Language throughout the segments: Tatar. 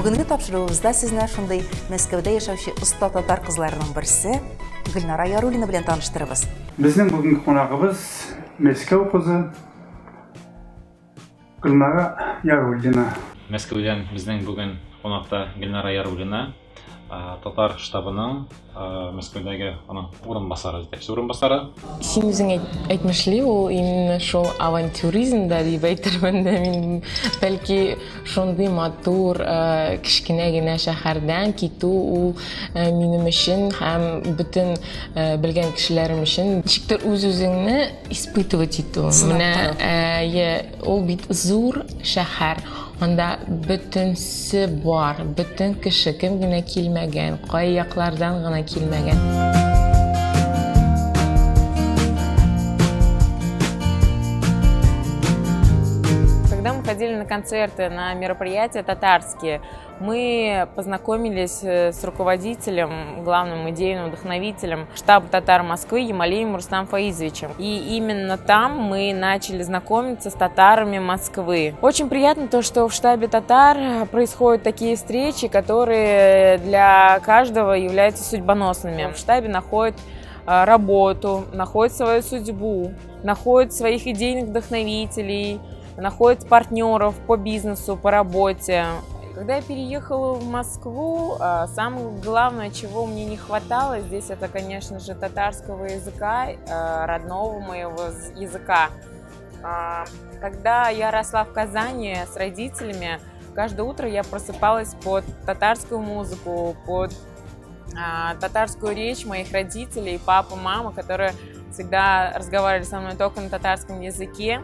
Бүгінгі тапшыруыбызда сезне шундый Мәскәүдә яшәүче оста татар кызларының берсе Гөлнара Яруллина белән таныштырабыз. Безнең бүгенге кунагыбыз Мәскәү кызы Гөлнара Яруллина. Мәскәүдән безнең бүген кунакта Гөлнара Яруллина, татар штабының Мәскәүдәге аның урынбасары, җитәкче урынбасары. Син үзең әйтмешли, ул именно шул авантюризмда дип әйтермен дә мин, бәлки шундый матур кечкенә генә шәһәрдән китү ул минем өчен һәм бөтен белгән кешеләрем өчен ничектер үз-үзеңне испытывать итү. Менә ул бит зур шәһәр. Анда бөтенсе бар, бөтен кеше кем генә килмәгән, кай яклардан гына килмәгән. Когда мы ходили на концерты, на мероприятия татарские, мы познакомились с руководителем, главным идейным вдохновителем штаба татар Москвы Ямалием Рустам Фаизовичем. И именно там мы начали знакомиться с татарами Москвы. Очень приятно то, что в штабе татар происходят такие встречи, которые для каждого являются судьбоносными. В штабе находят работу, находят свою судьбу, находят своих идейных вдохновителей, находят партнеров по бизнесу, по работе. Когда я переехала в Москву, самое главное, чего мне не хватало здесь, это, конечно же, татарского языка, родного моего языка. Когда я росла в Казани с родителями, каждое утро я просыпалась под татарскую музыку, под татарскую речь моих родителей, папа, мама, которые всегда разговаривали со мной только на татарском языке.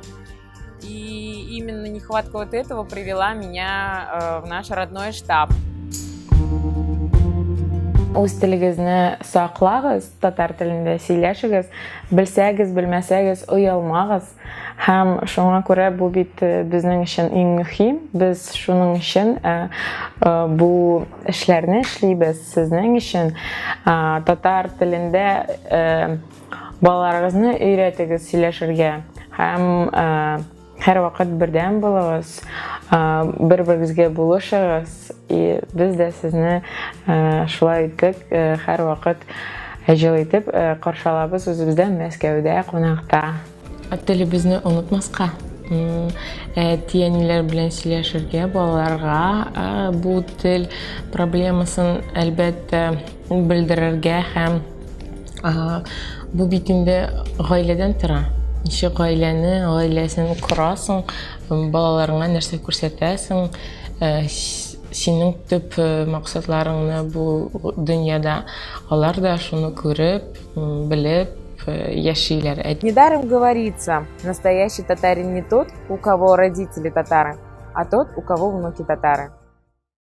И именно нехватка вот этого привела меня в наш родной штаб. Үз телегезне саклагыз, татар телендә сөйләшегез, белсәгез, белмәсәгез, уялмагыз. Һәм шуңа күрә бу бит безнең өчен иң мөһим. Без шуның өчен бу эшләрне эшлибез сезнең өчен. Татар телендә балаларыгызны өйрәтегез сөйләшергә. Һәм һәр вакыт бердәм булыгыз, бер-берегезгә булышыгыз. И без дә сезне шулай итеп һәр вакыт җылы итеп каршы алабыз үзебездән Мәскәүдә кунакта. Телебезне онытмаска, тияниләр белән сөйләшергә, балаларга бу тел проблемасын әлбәттә белдерергә һәм бу бит инде гаиләдән тора. Ничек гаиләсен корасың, балаларыңа нәрсә күрсәтәсең, синең төп максатларыңны бу дөньяда, алар да шуны күреп, белеп яшиләр. Недаром говорится, настоящий татарин не тот, у кого родители татары, а тот, у кого внуки татары.